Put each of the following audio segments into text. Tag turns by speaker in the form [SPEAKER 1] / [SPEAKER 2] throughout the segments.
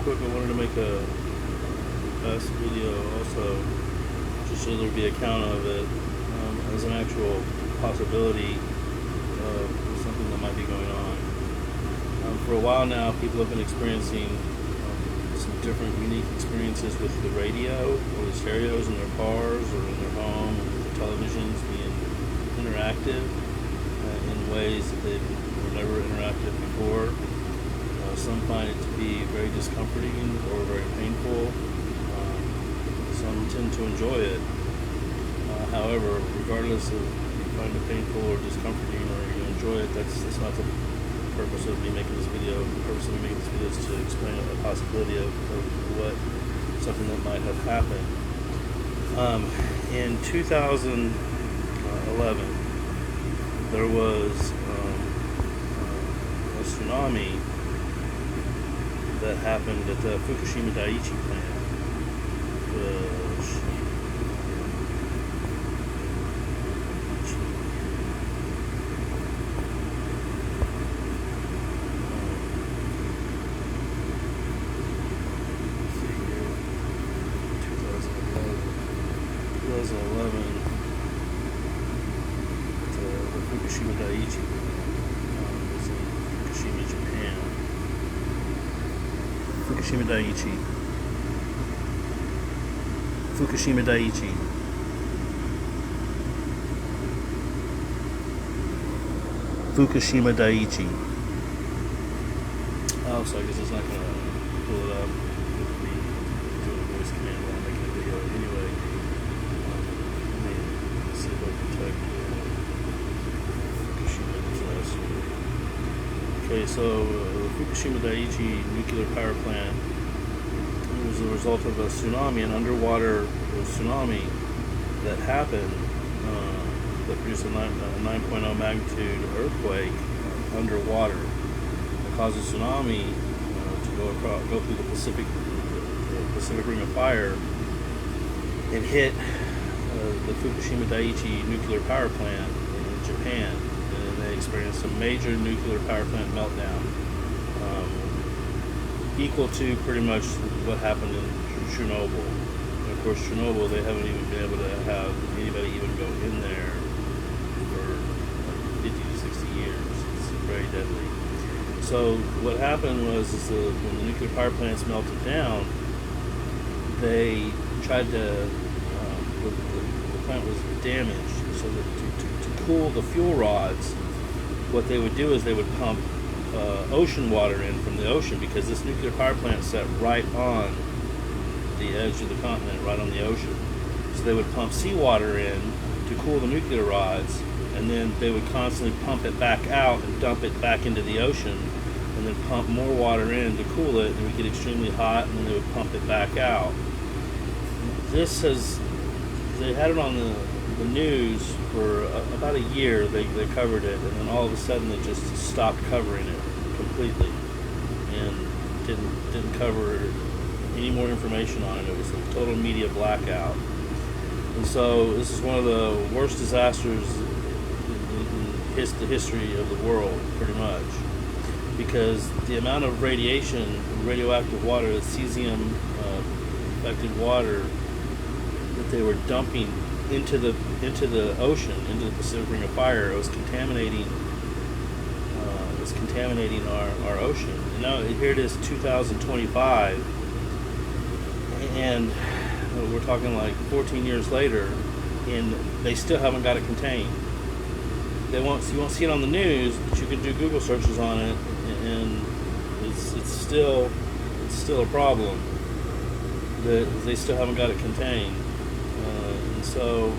[SPEAKER 1] quick, I wanted to make a past video also, just so there'd be a count of it as an actual possibility of something that might be going on. For a while now, people have been experiencing some different unique experiences with the radio or the stereos in their cars or in their home, or with the televisions being interactive in ways that they were never interactive before. Some find it to be very discomforting or very painful. Some tend to enjoy it. However, regardless of if you find it painful or discomforting or you enjoy it, that's not the purpose of me making this video. The purpose of me making this video is to explain a possibility of what something that might have happened. In 2011, there was a tsunami that happened at the Fukushima Daiichi plant. The Fukushima Daiichi was in Fukushima, Japan. Fukushima Daiichi. Fukushima Daiichi. Fukushima Daiichi. Oh, so I guess it's not going to pull it up with me doing a voice command while I'm making a video. Anyway, let me see if I can type Fukushima disaster. Okay, so the Fukushima Daiichi nuclear power plant was the result of a tsunami, an underwater tsunami that happened that produced a 9.0 magnitude earthquake underwater. It caused a tsunami to go through the Pacific Ring of Fire and hit the Fukushima Daiichi nuclear power plant in Japan, and they experienced a major nuclear power plant meltdown, equal to pretty much what happened in Chernobyl. And of course, Chernobyl, they haven't even been able to have anybody even go in there for like 50 to 60 years. It's very deadly. So what happened was when the nuclear power plants melted down, they tried to, the plant was damaged, so that to cool the fuel rods, what they would do is they would pump ocean water in from the ocean, because this nuclear power plant sat right on the edge of the continent, right on the ocean. So they would pump seawater in to cool the nuclear rods, and then they would constantly pump it back out and dump it back into the ocean, and then pump more water in to cool it, and it would get extremely hot, and then they would pump it back out. They had it on the news for about a year. They covered it, and then all of a sudden they just stopped covering it completely and didn't cover any more information on it. It was a total media blackout. And so this is one of the worst disasters in the history of the world, pretty much, because the amount of radiation, radioactive water, the cesium affected water that they were dumping into the ocean, into the Pacific Ring of Fire, it was contaminating our ocean. And now here it is, 2025, and we're talking like 14 years later, and they still haven't got it contained. You won't see it on the news, but you can do Google searches on it, and it's still a problem that they still haven't got it contained. And so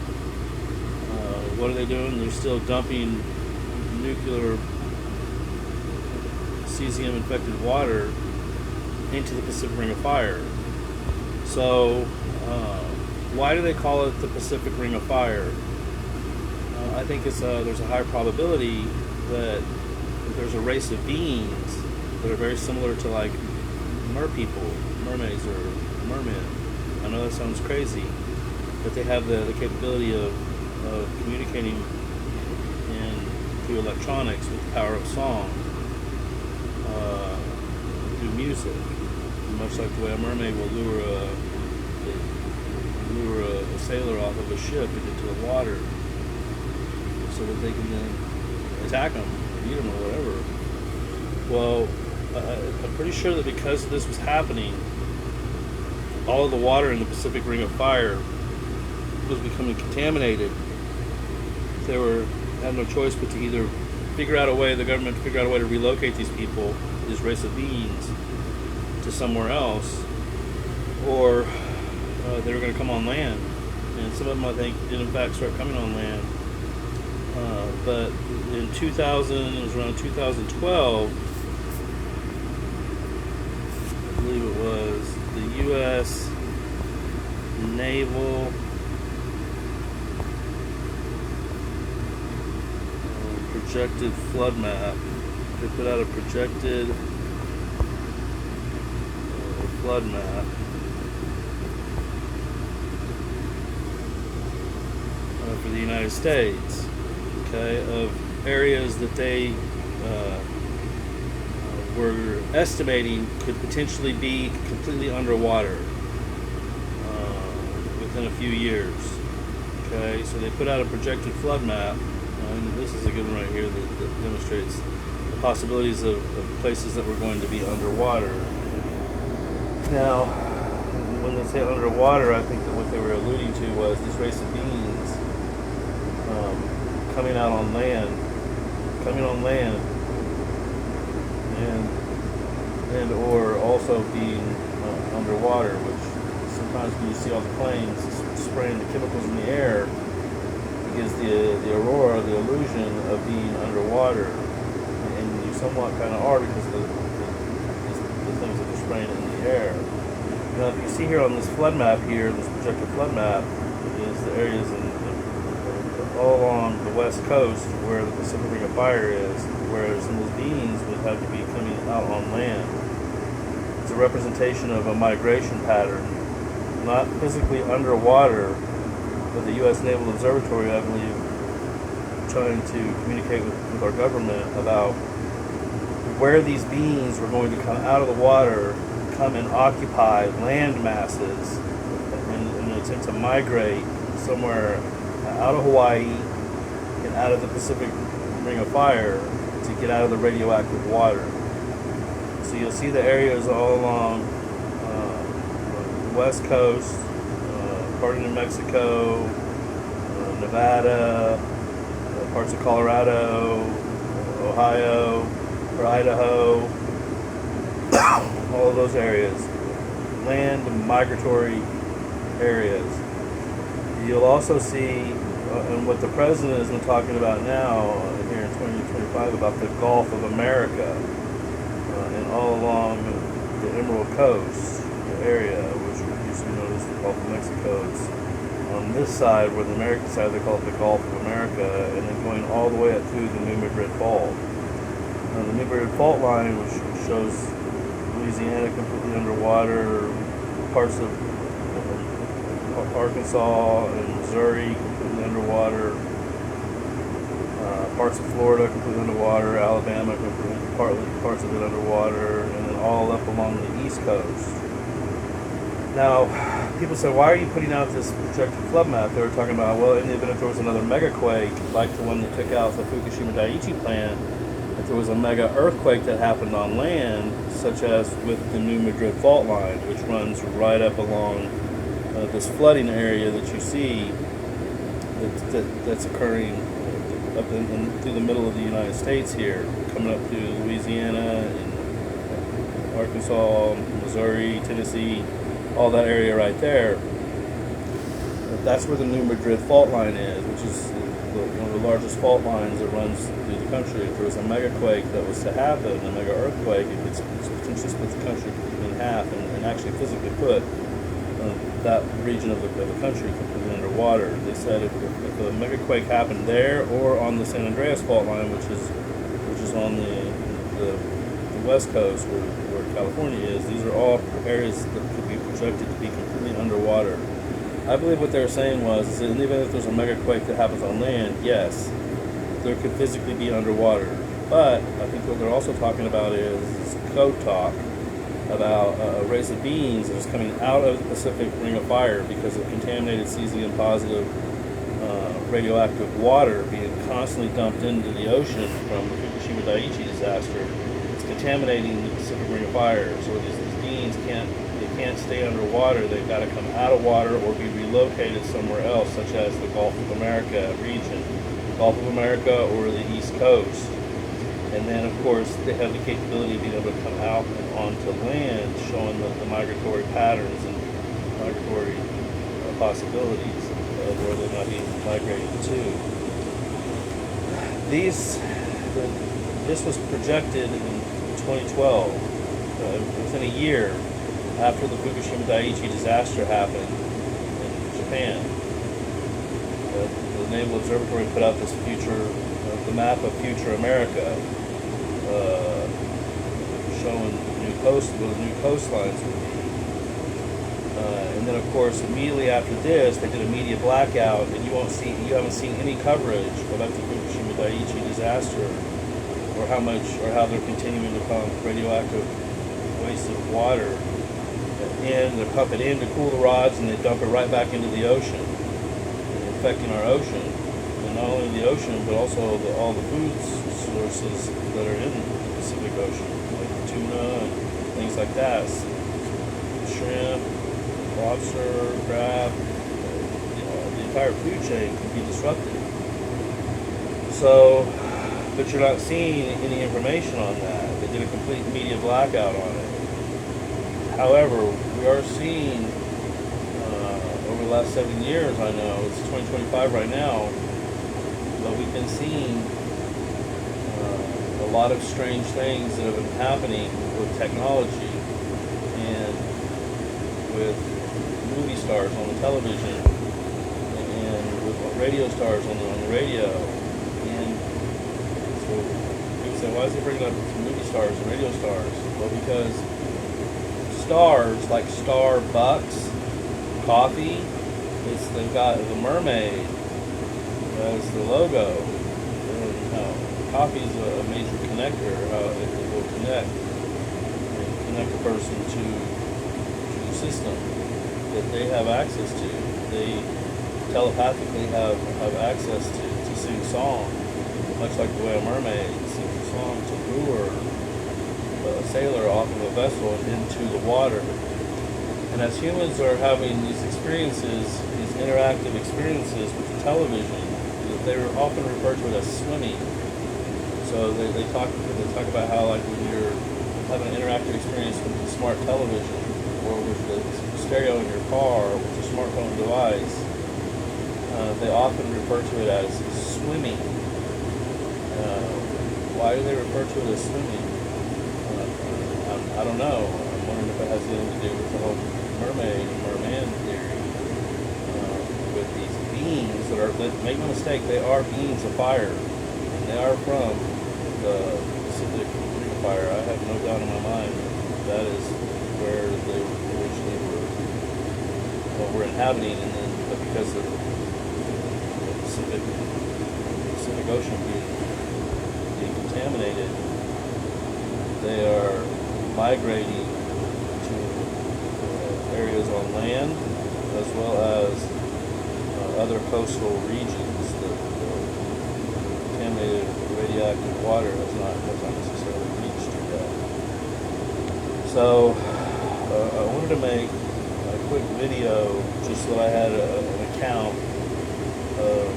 [SPEAKER 1] what are they doing? They're still dumping nuclear cesium infected water into the Pacific Ring of Fire. So why do they call it the Pacific Ring of Fire? I think there's a high probability that there's a race of beings that are very similar to like mermaids or mermen. I know that sounds crazy, but they have the capability of communicating through electronics with the power of song, through music. much like the way a mermaid will lure a sailor off of a ship into the water so that they can then attack them, eat them, or whatever. Well, I'm pretty sure that because this was happening, all of the water in the Pacific Ring of Fire was becoming contaminated. They had no choice but to either the government figure out a way to relocate these people, this race of beings, to somewhere else, or they were going to come on land. And some of them, I think, did in fact start coming on land. But in 2000, it was around 2012, I believe it was, the U.S. Naval projected flood map. They put out a projected flood map. For the United States, okay, of areas that they were estimating could potentially be completely underwater within a few years. Okay, so they put out a projected flood map, and this is a good one right here that demonstrates the possibilities of places that were going to be underwater. Now, when they say underwater, I think that what they were alluding to was this race of beings coming on land, and or also being underwater, which sometimes when you see all the planes spraying the chemicals in the air, it gives the aurora the illusion of being underwater, and you somewhat kind of are because of the things that are spraying in the air. Now, if you see here on this flood map here, this projected flood map, is the areas all along the west coast where the Pacific Ring of Fire is, where some of those beings would have to be coming out on land. It's a representation of a migration pattern, not physically underwater, but the U.S. Naval Observatory, I believe, trying to communicate with our government about where these beings were going to come out of the water, come and occupy land masses in an attempt to migrate somewhere out of Hawaii and out of the Pacific Ring of Fire to get out of the radioactive water. So you'll see the areas all along the west coast, part of New Mexico, Nevada, parts of Colorado, Ohio, or Idaho, all of those areas, land migratory areas. You'll also see, and what the president has been talking about now, here in 2025, about the Gulf of America, and all along the Emerald Coast area, which used to be known as the Gulf of Mexico. It's on this side, where the American side, they call it the Gulf of America, and then going all the way up through the New Madrid Fault. The New Madrid Fault line, which shows Louisiana completely underwater, parts of Arkansas and Missouri completely underwater, parts of Florida completely underwater, Alabama parts of it underwater, and then all up along the East Coast. Now, people say, why are you putting out this projected flood map? They were talking about, well, in the event if there was another megaquake, like the one that took out the Fukushima Daiichi plant, if there was a mega earthquake that happened on land, such as with the New Madrid Fault line, which runs right up along this flooding area that you see that's occurring up through the middle of the United States here, coming up through Louisiana and Arkansas, Missouri, Tennessee, all that area right there. That's where the New Madrid Fault line is, which is one of the largest fault lines that runs through the country. If there was a megaquake that was to happen, a mega earthquake, it could potentially split the country in half and actually physically put that region of the country completely underwater. They said if a megaquake happened there or on the San Andreas fault line, which is on the west coast where California is, these are all areas that could be projected to be completely underwater. I believe what they were saying was that in the event that there's a megaquake that happens on land, yes, there could physically be underwater. But I think what they're also talking about is code talk, about a race of beings that is coming out of the Pacific Ring of Fire because of contaminated cesium positive radioactive water being constantly dumped into the ocean from the Fukushima Daiichi disaster. It's contaminating the Pacific Ring of Fire. So these beings can't stay underwater. They've got to come out of water or be relocated somewhere else, such as the Gulf of America region, Gulf of America or the East Coast. And then, of course, they have the capability of being able to come out and onto land, showing the migratory patterns and migratory possibilities of where they might be migrating to. This was projected in 2012, within a year after the Fukushima Daiichi disaster happened in Japan. The Naval Observatory put out this the map of future America, showing what the new coastlines would be. And then, of course, immediately after this, they did a media blackout, and you haven't seen any coverage about the Fukushima Daiichi disaster, or how they're continuing to pump radioactive waste of water in. They pump it in to cool the rods, and they dump it right back into the ocean, affecting our ocean, and not only the ocean, but also all the food sources that are in the Pacific Ocean, like tuna and things like that, shrimp, lobster, crab. The entire food chain can be disrupted. So, but you're not seeing any information on that. They did a complete media blackout on it. However, we are seeing over the last 7 years, I know, it's 2025 right now, but we've been seeing a lot of strange things that have been happening with technology and with movie stars on the television and with radio stars on the radio. And so people say, why is he bringing up movie stars and radio stars? Well, because stars like Starbucks, coffee, they've got the mermaid as the logo. And, coffee is a major connector. It will connect a person to the system that they have access to. They telepathically have access to sing song, much like the way a mermaid sings a song to lure a sailor off of a vessel into the water. And as humans are having these experiences, these interactive experiences with the television, they are often referred to it as swimming. So they talk about how, like, when you're having an interactive experience with the smart television or with the stereo in your car or with your smartphone device, they often refer to it as swimming. Why do they refer to it as swimming? I don't know. I'm wondering if it has anything to do with the whole mermaid and merman theory. With these beings that are, make no mistake, they are beings of fire. And they are from the Pacific Ring of Fire. I have no doubt in my mind that is where they originally were inhabiting, and then but because of the Pacific Ocean being contaminated, they are migrating to areas on land as well as other coastal regions. The contaminated radioactive water has not necessarily reached yet. So I wanted to make a quick video just so that I had an account of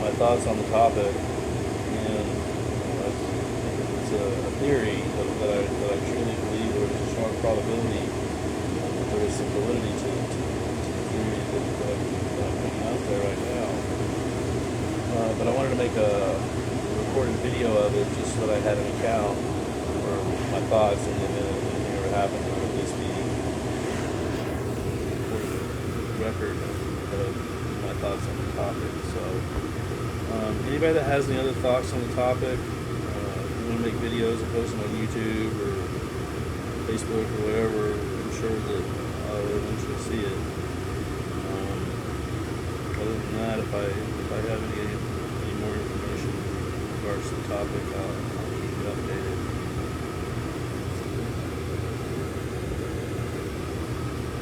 [SPEAKER 1] my thoughts on the topic, and I think it's a theory that I truly believe there is a strong probability that there is some validity to the theory that I'm putting out there right now. But I wanted to make a recorded video of it just so that I had an account for my thoughts, and if anything ever happened, it would at least be a record of my thoughts on the topic. So anybody that has any other thoughts on the topic, if you want to make videos and post them on YouTube or Facebook or whatever, I'm sure that I'll eventually see it. Other than that, if I have any more information in regards to the topic, I'll keep you updated.